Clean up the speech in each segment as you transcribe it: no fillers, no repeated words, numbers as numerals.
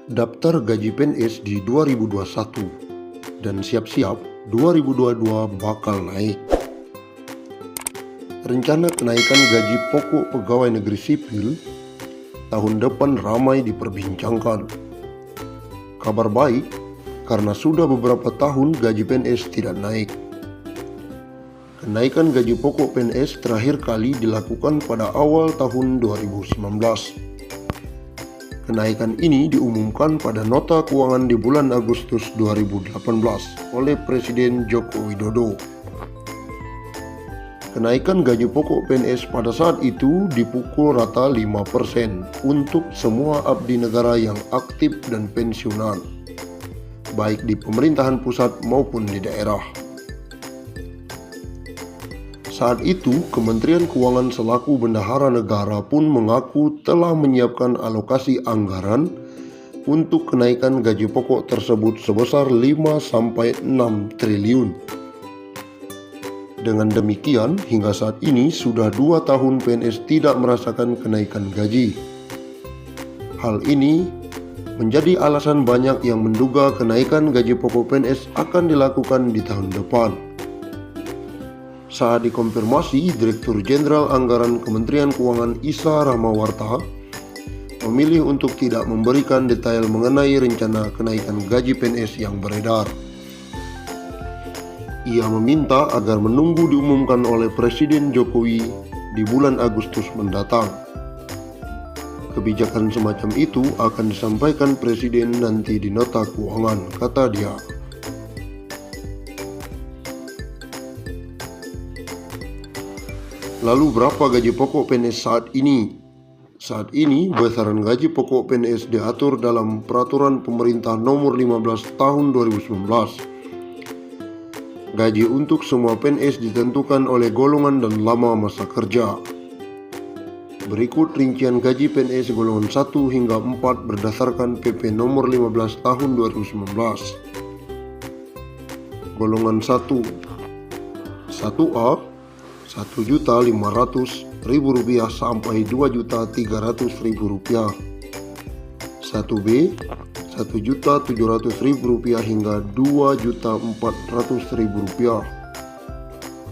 daftar gaji PNS di 2021 dan siap-siap 2022 bakal naik. Rencana kenaikan gaji pokok pegawai negeri sipil tahun depan ramai diperbincangkan. Kabar baik karena sudah beberapa tahun gaji PNS tidak naik. Kenaikan gaji pokok PNS terakhir kali dilakukan pada awal tahun 2019. Kenaikan ini diumumkan pada nota keuangan di bulan Agustus 2018 oleh Presiden Joko Widodo. Kenaikan gaji pokok PNS pada saat itu dipukul rata 5% untuk semua abdi negara yang aktif dan pensiunan, baik di pemerintahan pusat maupun di daerah. Saat itu, Kementerian Keuangan selaku bendahara negara pun mengaku telah menyiapkan alokasi anggaran untuk kenaikan gaji pokok tersebut sebesar 5-6 triliun. Dengan demikian, hingga saat ini sudah 2 tahun PNS tidak merasakan kenaikan gaji. Hal ini menjadi alasan banyak yang menduga kenaikan gaji pokok PNS akan dilakukan di tahun depan. Saat dikonfirmasi, Direktur Jenderal Anggaran Kementerian Keuangan Isa Rahmawarta memilih untuk tidak memberikan detail mengenai rencana kenaikan gaji PNS yang beredar. Ia meminta agar menunggu diumumkan oleh Presiden Jokowi di bulan Agustus mendatang. Kebijakan semacam itu akan disampaikan Presiden nanti di nota keuangan, kata dia. Lalu berapa gaji pokok PNS saat ini? Saat ini besaran gaji pokok PNS diatur dalam Peraturan Pemerintah Nomor 15 Tahun 2019. Gaji untuk semua PNS ditentukan oleh golongan dan lama masa kerja. Berikut rincian gaji PNS golongan 1 hingga 4 berdasarkan PP Nomor 15 Tahun 2019. Golongan 1, 1A, Rp1.500.000 sampai Rp2.300.000. 1B, Rp1.700.000 hingga Rp2.400.000.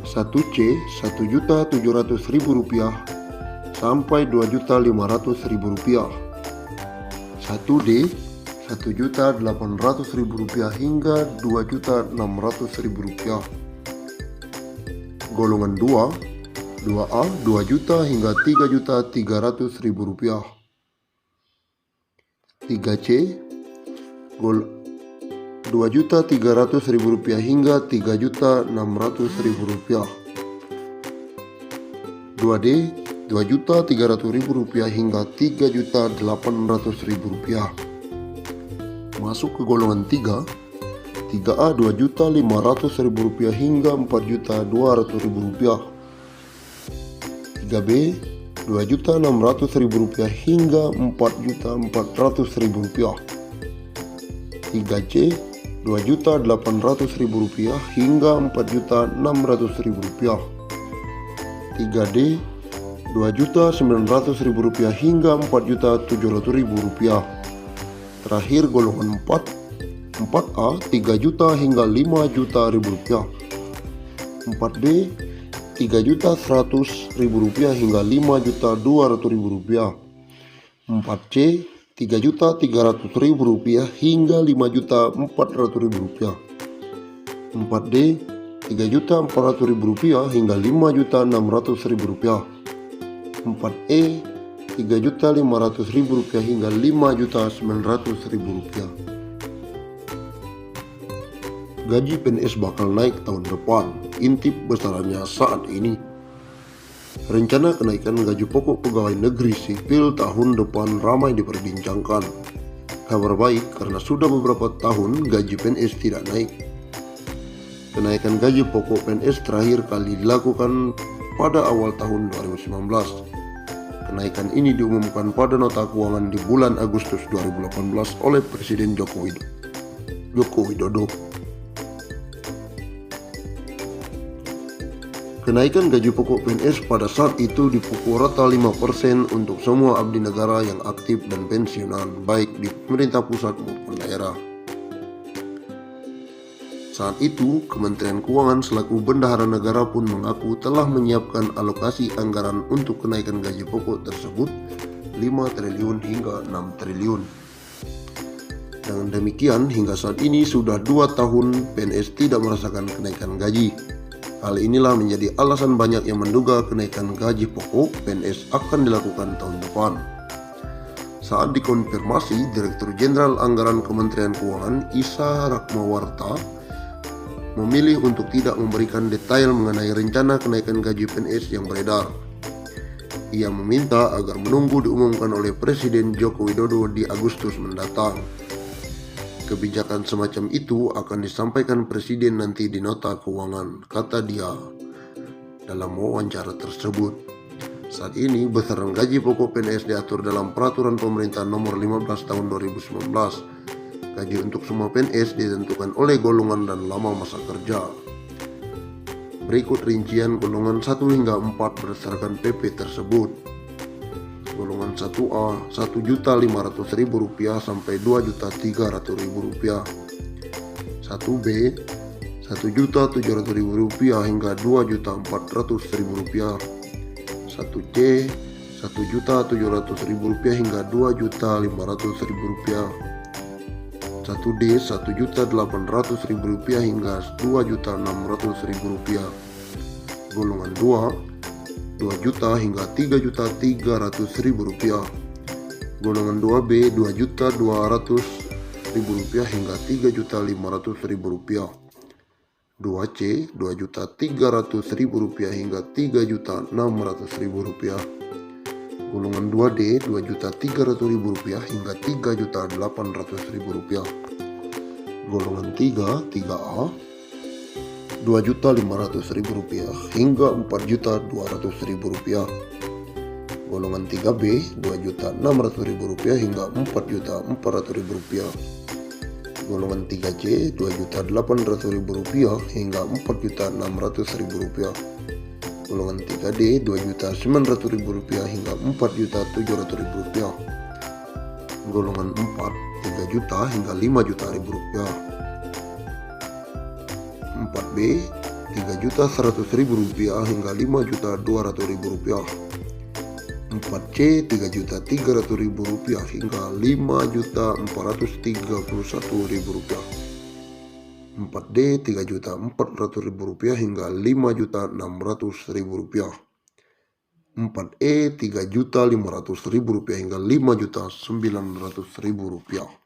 1C, Rp1.700.000 sampai Rp2.500.000. 1D, Rp1.800.000 hingga Rp2.600.000. Golongan 2, 2A, Rp2 juta hingga Rp3.300.000. 3C, Rp2.300.000 hingga Rp3.600.000. 2D, Rp2.300.000 hingga Rp3.800.000. Masuk ke golongan 3, 3A Rp2.500.000 hingga Rp4.200.000. 3B Rp2.600.000 hingga Rp4.400.000. 3C Rp2.800.000 hingga Rp4.600.000. 3D Rp2.900.000 hingga Rp4.700.000. Terakhir golongan 4, 4A Rp3 juta hingga Rp5 juta. 4D Rp3.100.000 hingga Rp5.200.000. 4C Rp3.300.000 hingga Rp5.400.000. 4D Rp3.400.000 hingga Rp5.600.000. 4E Rp3.500.000 hingga Rp5.900.000. Gaji PNS bakal naik tahun depan, intip besarannya saat ini. Rencana kenaikan gaji pokok pegawai negeri sipil tahun depan ramai diperbincangkan. Kabar baik karena sudah beberapa tahun gaji PNS tidak naik. Kenaikan gaji pokok PNS terakhir kali dilakukan pada awal tahun 2019. Kenaikan ini diumumkan pada nota keuangan di bulan Agustus 2018 oleh Presiden Joko Widodo. Kenaikan gaji pokok PNS pada saat itu dipukul rata 5% untuk semua abdi negara yang aktif dan pensiunan, baik di pemerintah pusat maupun daerah. Saat itu, Kementerian Keuangan selaku bendahara negara pun mengaku telah menyiapkan alokasi anggaran untuk kenaikan gaji pokok tersebut 5 triliun hingga 6 triliun. Dengan demikian, hingga saat ini sudah 2 tahun PNS tidak merasakan kenaikan gaji. Hal inilah menjadi alasan banyak yang menduga kenaikan gaji pokok PNS akan dilakukan tahun depan. Saat dikonfirmasi, Direktur Jenderal Anggaran Kementerian Keuangan Isa Rakmawarta memilih untuk tidak memberikan detail mengenai rencana kenaikan gaji PNS yang beredar. Ia meminta agar menunggu diumumkan oleh Presiden Joko Widodo di Agustus mendatang. Kebijakan semacam itu akan disampaikan Presiden nanti di nota keuangan, kata dia dalam wawancara tersebut. Saat ini besaran gaji pokok PNS diatur dalam Peraturan Pemerintah Nomor 15 Tahun 2019. Gaji untuk semua PNS ditentukan oleh golongan dan lama masa kerja. Berikut rincian golongan 1 hingga 4 berdasarkan PP tersebut. Golongan 1A Rp1.500.000 sampai Rp2.300.000. 1B Rp1.700.000 hingga Rp2.400.000. 1C Rp1.700.000 hingga Rp2.500.000. 1D Rp1.800.000 hingga Rp2.600.000. Golongan 2 2 juta hingga Rp3.300.000. Golongan 2B Rp2.200.000 hingga Rp3.500.000. 2C Rp2.300.000 hingga Rp3.600.000. Golongan 2D Rp2.300.000 hingga Rp3.800.000. Golongan 3A Rp2.500.000 hingga Rp4.200.000. Golongan 3B Rp2.600.000 hingga Rp4.400.000. Golongan 3C Rp2.800.000 hingga Rp4.600.000. Golongan 3D Rp2.900.000 hingga Rp4.700.000. Golongan 4 3 juta hingga Rp5.000.000. 4B Rp3.100.000 hingga Rp5.200.000. 4C Rp3.300.000 hingga Rp5.431.000. 4D Rp3.400.000 hingga Rp5.600.000. 4E Rp3.500.000 hingga Rp5.900.000.